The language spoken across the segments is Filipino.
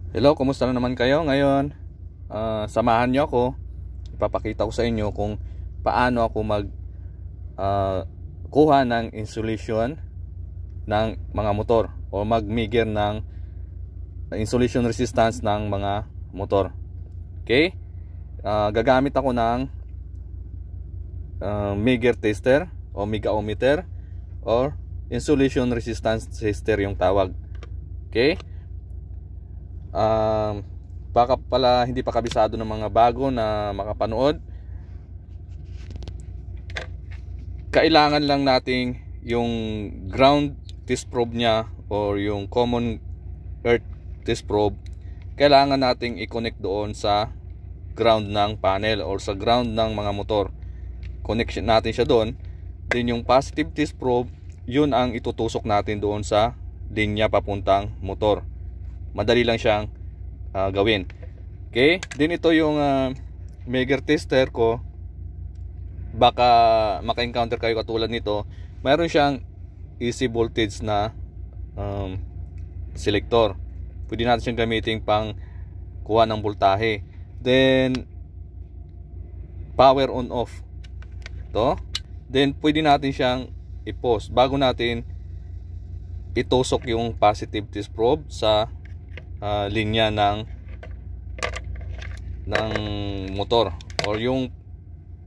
Hello, kumusta na naman kayo ngayon? Samahan nyo ako. Ipapakita ko sa inyo kung paano ako kuha ng insulation ng mga motor o mag-measure ng insulation resistance ng mga motor. Okay? Gagamit ako ng measure tester o megaometer or insulation resistance tester yung tawag. Okay? Baka pala hindi pa kabisado ng mga bago na makapanood, kailangan lang nating yung ground test probe nya or yung common earth test probe, kailangan nating i-connect doon sa ground ng panel or sa ground ng mga motor. Connection natin siya doon. Then yung positive test probe, yun ang itutusok natin doon sa linya papuntang motor. Madali lang siyang gawin. Okay? Din ito yung measure tester ko. Baka maka-encounter kayo katulad nito. Mayroon siyang AC voltage na selector. Pwede natin siyang gamitin pang kuha ng voltahe. Then power on off. To. Then pwede natin siyang i-pause bago natin itusok yung positive test probe sa linya ng motor or yung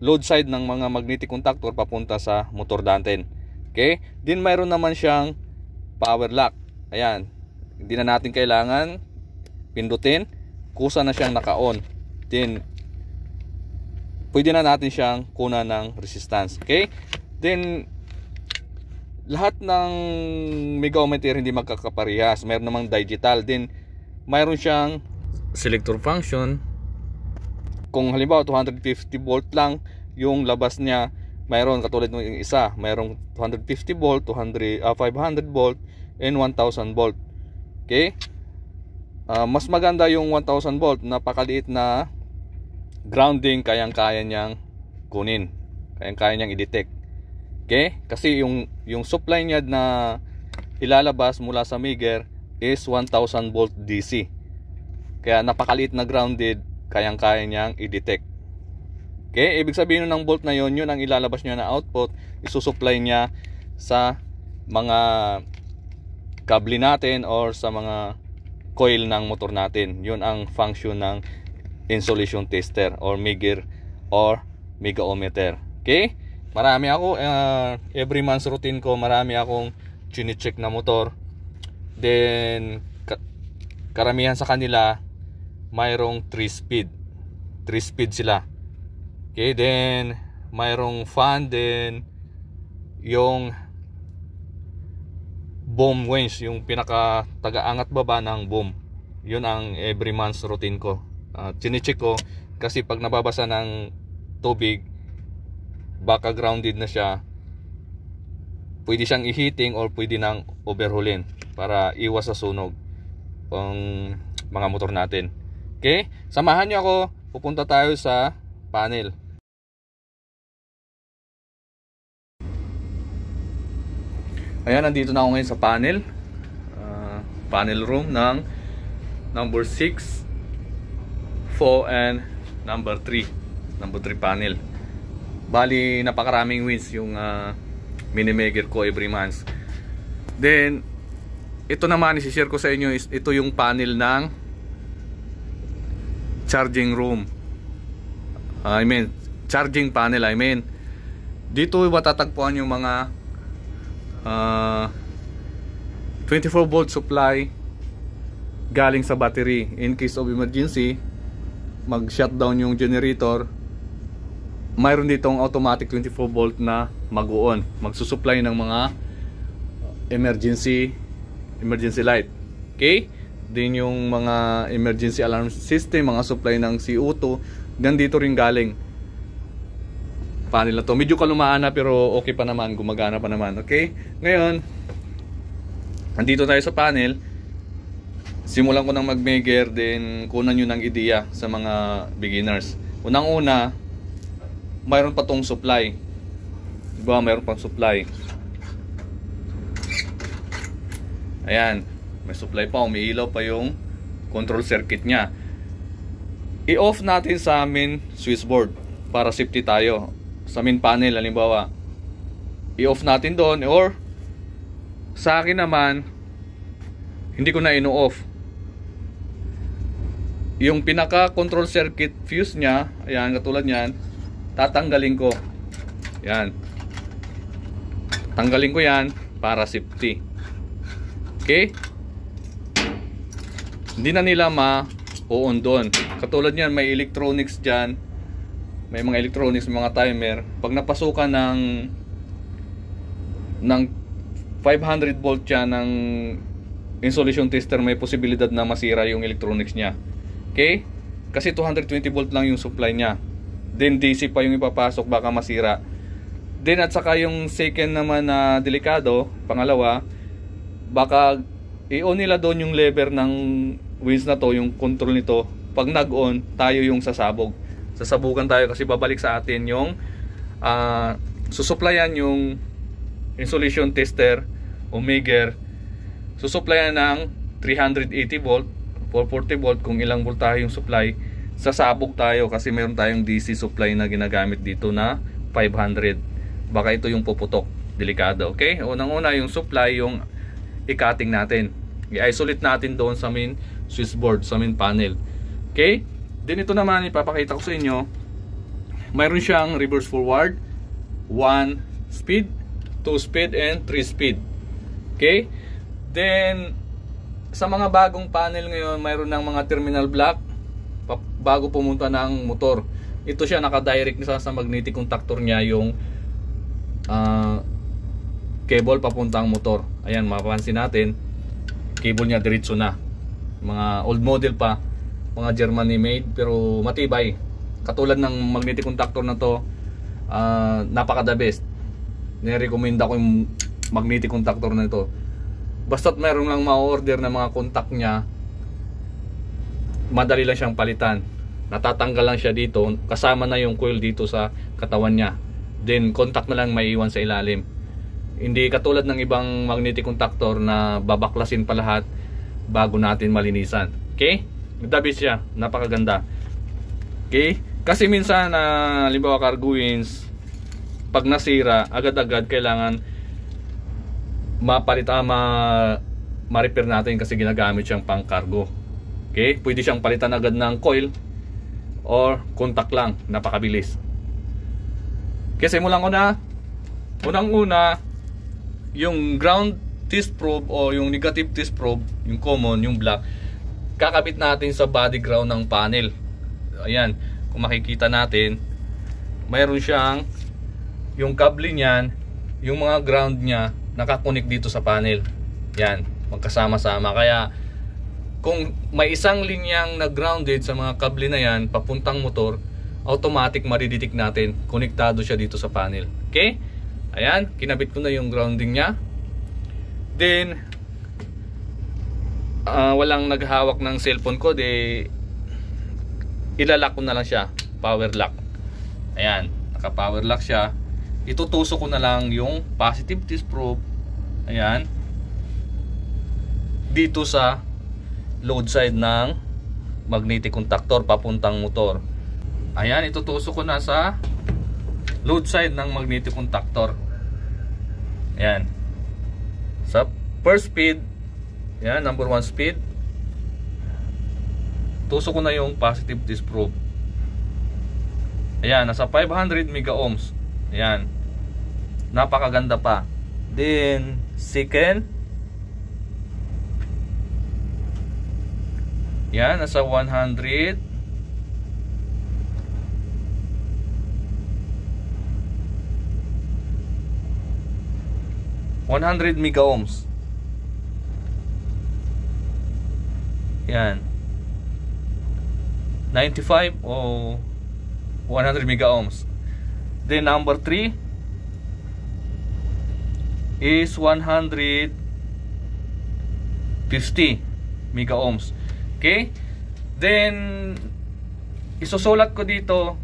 load side ng mga magnetic contactor papunta sa motor natin. Okay? Din mayroon naman siyang power lock. Ayan. Hindi na natin kailangan pindutin. Kusa na siyang naka-on. Then pwede na natin siyang kuna ng resistance. Okay? Then lahat ng megaometer hindi magkakaparehas. Mayroon namang digital. Then mayroon siyang selector function. Kung halimbawa 250 volt lang yung labas niya, mayroon katulad ng isa, mayroong 250 volt, 500 volt and 1000 volt. Okay? Mas maganda yung 1000 volt, napakaliit na grounding, kayang-kaya niyang kunin, kayang-kaya niyang i-detect. Okay? Kasi yung supply niya na ilalabas mula sa meter is 1000 volt DC. Kaya napakaliit na grounded, kayang-kaya niyang i-detect. Okay? Ibig sabihin ng volt na yun ang ilalabas niya na output, isusupply niya sa mga kable natin or sa mga coil ng motor natin. Yun ang function ng insulation tester or measure or megaometer. Okay? Marami ako, every month's routine ko, marami akong chine-check na motor. Then karamihan sa kanila mayroong 3 speed sila. Okay, then mayroong fan, then yung boom winch, yung pinaka taga-angat baba ng boom. Yun ang every month's routine ko. Chine-check ko kasi pag nababasa ng tubig, baka grounded na siya, pwede siyang i-heating or pwede nang overhaulin para iwas sa sunog ang mga motor natin. Okay? Samahan niyo ako, pupunta tayo sa panel. Ayan, nandito na ako ngayon sa panel. Panel room ng number 6, 4 and number 3. Number 3 panel. Bali, napakaraming wins yung mini-measure ko every month. Then ito naman i-share ko sa inyo is ito yung panel ng charging room. Charging panel. Dito matatagpuan yung mga 24 volt supply galing sa battery. In case of emergency, mag-shutdown yung generator, mayroon ditong automatic 24 volt na mag-on, magsusupply ng mga emergency light. Okay? Din yung mga emergency alarm system, mga supply ng CO2, nandito rin galing panel na to. Medyo kalumaan na pero okay pa naman, gumagana pa naman. Okay? Ngayon, andito tayo sa panel. Simulan ko nang mag-measure, then kunan nyo ng ideya sa mga beginners. Unang-una, mayroon pa tong supply. Diba? Mayroon pang supply. Ayan, may supply pa, umiilaw pa yung control circuit nya. I-off natin sa main switchboard para safety tayo. Sa main panel halimbawa, i-off natin doon, or sa akin naman hindi ko na ino-off yung pinaka control circuit fuse nya. Ayan, katulad nyan, tatanggalin ko yan, tanggalin ko yan para safety. Okay, hindi na nila ma-on doon. Katulad nyan, may electronics dyan, may mga electronics, mga timer. Pag napasukan ng 500 volt yan ng insulation tester, may posibilidad na masira yung electronics nya. Okay, kasi 220 volt lang yung supply nya, then DC pa yung ipapasok, baka masira. Then at saka yung second naman na delikado, pangalawa, baka i-on nila doon yung lever ng winch na to, yung control nito. Pag nag-on, tayo yung sasabog. Sasabugan tayo kasi babalik sa atin yung susuplayan yung insulation tester o Megger. Susuplayan ng 380 volt, 440 volt, kung ilang voltahe yung supply. Sasabog tayo kasi meron tayong DC supply na ginagamit dito na 500. Baka ito yung puputok. Delikado. Okay? Unang-una yung supply, yung i-cutting natin. I-isolate natin doon sa main switchboard, sa main panel. Okay? Then ito naman, ipapakita ko sa inyo. Mayroon siyang reverse forward, 1 speed, 2 speed, and 3 speed. Okay? Then, sa mga bagong panel ngayon, mayroon ng mga terminal block bago pumunta ng motor. Ito siya, naka-direct sa magnetic contactor niya yung cable papuntang motor. Ayan, mapapansin natin, cable niya diretso na. Mga old model pa, mga Germany made, pero matibay. Katulad ng magnetic contactor na to, napaka the best. Nirekomenda ko yung magnetic contactor na ito. Basta't meron lang ma-order na mga contact niya, madali lang siyang palitan. Natatanggal lang siya dito, kasama na yung coil dito sa katawan niya. Then contact na lang may iwan sa ilalim. Hindi katulad ng ibang magnetic contactor na babaklasin pa lahat bago natin malinisan. Okay? Dabi siya, napakaganda. Okay? Kasi minsan halimbawa cargo winch, pag nasira, agad-agad kailangan ma-repair natin kasi ginagamit siyang pang cargo. Okay? Pwede siyang palitan agad ng coil or contact lang, napakabilis. Kasi unang-una, yung ground test probe o yung negative test probe, yung common, yung black, kakabit natin sa body ground ng panel. Ayan, kung makikita natin, mayroon siyang yung kable niyan, yung mga ground niya nakakunik dito sa panel. Yan, magkasama-sama. Kaya kung may isang linyang na grounded sa mga kable na yan papuntang motor, automatic maridetect natin konektado siya dito sa panel. Okay? Ayan, kinabit ko na yung grounding niya. Then walang naghawak ng cellphone ko, ilalak ko na lang siya, power lock. Ayan, naka power lock siya. Itutusok ko na lang yung positive test probe, ayan, dito sa load side ng magnetic contactor papuntang motor. Ayan, itutusok ko na sa load side ng magnetic contactor. Ayan, sa first speed, ayan, number 1 speed, tusok ko na yung positive test probe. Ayan, nasa 500 mega ohms. Ayan, napakaganda pa. Then second, yan, nasa 100. Mega ohms. Yan, 95 o 100 mega ohms. Then number 3 is 150 mega ohms. Okay? Then isusulat ko dito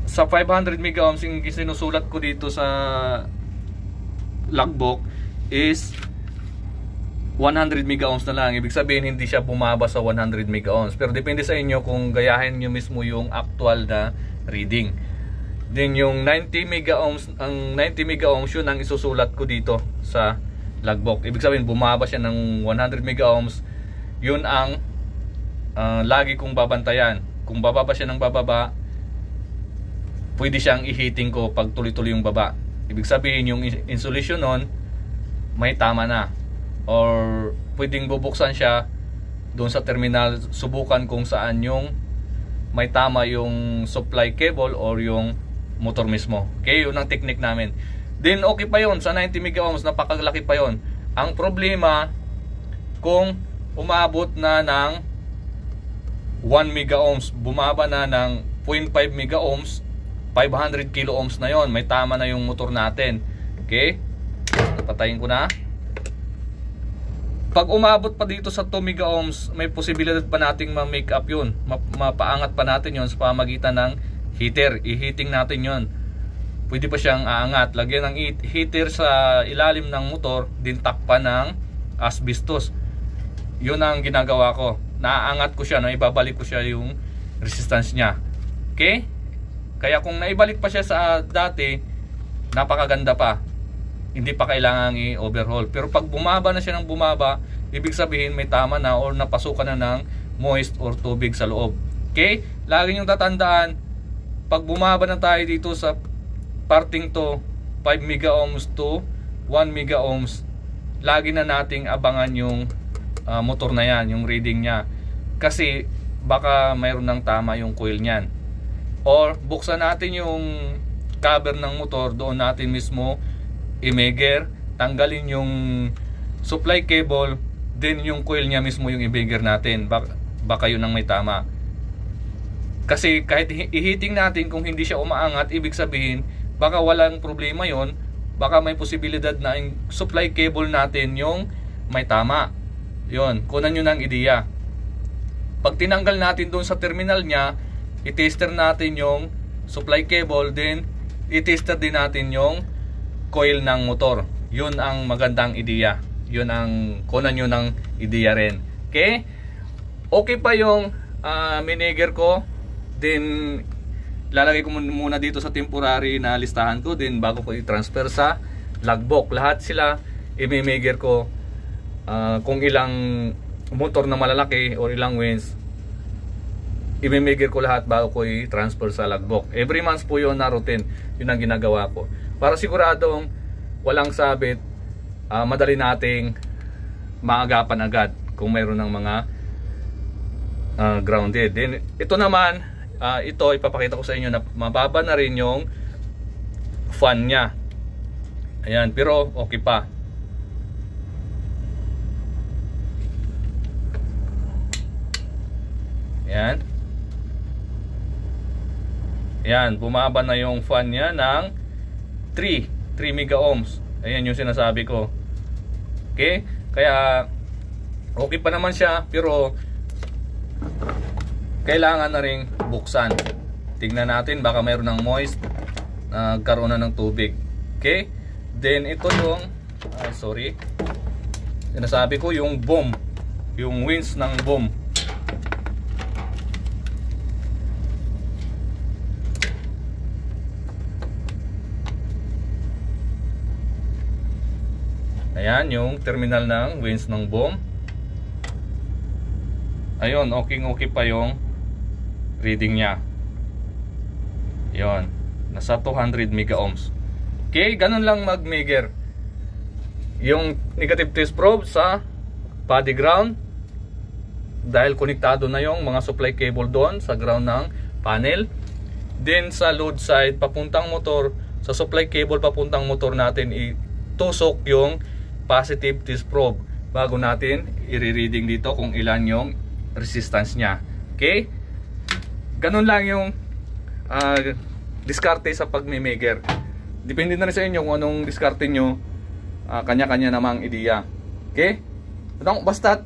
sa 500 mega ohms, yung sinusulat ko dito sa logbook is 100 mega ohms na lang. Ibig sabihin hindi siya bumaba sa 100 mega ohms. Pero depende sa inyo kung gayahin nyo mismo yung actual na reading. Then yung 90 mega ohms, ang 90 mega ohms yun ang isusulat ko dito sa logbook. Ibig sabihin bumaba siya ng 100 mega ohms. Yun ang lagi kong babantayan. Kung bababa siya ng bababa, pwede siyang i-heating ko pag tuloy-tuloy yung baba. Ibig sabihin yung insulation nun may tama na. Or pwedeng bubuksan siya doon sa terminal, subukan kung saan yung may tama yung supply cable or yung motor mismo. Okay, yun ang technique namin. Then okay pa yon sa 90 mega ohms, napakalaki pa yon. Ang problema kung umabot na ng 1 mega ohms, bumaba na ng 0.5 mega ohms, 500 kilo ohms na yon, may tama na yung motor natin. Okay, patayin ko na. Pag umabot pa dito sa 2 mega ohms, may posibilidad pa nating ma-make up yun. Mapaangat pa natin yun sa pamagitan ng heater. I-heating natin yun. Pwede pa siyang aangat. Lagyan ng heater sa ilalim ng motor, din takpan ng asbestos. Yun ang ginagawa ko. Naaangat ko siya, naibabalik ko siya yung resistance niya. Okay? Kaya kung naibalik pa siya sa dati, napakaganda pa. Hindi pa kailangan i-overhaul. Pero pag bumaba na siya ng bumaba, ibig sabihin may tama na or napasukan na ng moist or tubig sa loob. Okay? Lagi niyong tatandaan, pag bumaba na tayo dito sa parting to 5 mega ohms to 1 mega ohms, lagi na nating abangan yung motor na yan, yung reading niya. Kasi baka mayroon ng tama yung coil niyan. Or buksan natin yung cover ng motor, doon natin mismo i-meger, tanggalin yung supply cable, then yung coil niya mismo yung i-meger natin. Baka yun ang may tama. Kasi kahit i-heating natin, kung hindi siya umaangat, ibig sabihin baka walang problema yon, baka may posibilidad na yung supply cable natin yung may tama. Yon, kunan nyo ng ideya. Pag tinanggal natin doon sa terminal niya, i-tester natin yung supply cable, then i-tester din natin yung coil ng motor. Yun ang magandang ideya. Yun ang kunan nyo ng ideya rin. Okay? Okay pa yung miniger ko. Then lalagay ko muna dito sa temporary na listahan ko. Then bago ko i-transfer sa logbook. Lahat sila i-miniger ko. Kung ilang motor na malalaki or ilang wins, i-miniger ko lahat bago ko i-transfer sa logbook. Every month po yun na routine. Yun ang ginagawa ko. Para siguradong walang sabit, madali nating maagapan agad kung mayroon ng mga grounded. Then ito naman, ito ipapakita ko sa inyo na mababa na rin yung fan niya. Ayan, pero okay pa. Ayan. Ayan, bumaba na yung fan niya ng 3 mega ohms. Ayan yung sinasabi ko. Okay? Kaya okay pa naman siya, pero kailangan na ring buksan. Tingnan natin, baka mayroon ng moist, karoon na ng tubig. Okay? Then ito yung sinasabi ko, yung boom, yung wins ng boom. Ayan yung terminal ng wins ng boom. Ayun, okay pa yung reading niya. Ayun, nasa 200 mega ohms. Okay, ganun lang mag-meger. Yung negative test probe sa body ground, dahil konektado na yung mga supply cable doon sa ground ng panel. Then sa load side, papuntang motor, sa supply cable papuntang motor natin, itusok yung positive test probe bago natin i-reading dito kung ilan yung resistance niya. Okay? Ganun lang yung diskarte sa pag-meger. Depende na rin sa inyo kung anong diskarte nyo. Kanya-kanya namang ideya. Okay? Basta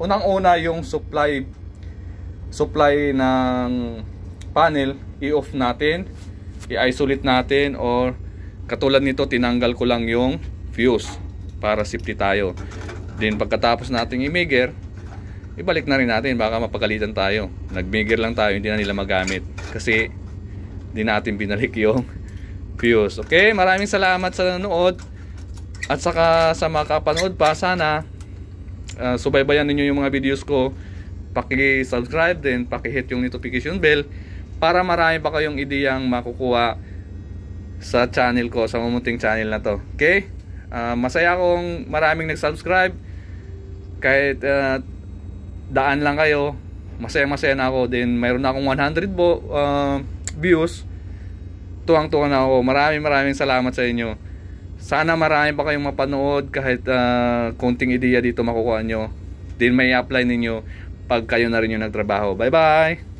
unang-una yung supply ng panel, i-off natin, i-isolate natin, or katulad nito tinanggal ko lang yung fuse para safety tayo. Then pagkatapos nating i-meger, ibalik na rin natin, baka mapagalitan tayo. Nag-meger lang tayo, hindi na nila magamit kasi di natin binalik yung fuse. Okay, maraming salamat sa nanood. At saka sa mga kapanood pa, sana subaybayan ninyo yung mga videos ko. Paki-subscribe din, paki-hit yung notification bell para marami pa kayong ideyang makukuha sa channel ko, sa mamunting channel na to. Okay? Masaya akong maraming nag-subscribe. Kahit daan lang kayo, masaya na ako. Then mayroon na akong 100 views. Tuwang-tuwa na ako. Maraming salamat sa inyo. Sana marami pa kayong mapanood, kahit konting ideya dito makukuha nyo. Then may apply ninyo pag kayo na rin yung nagtrabaho. Bye bye!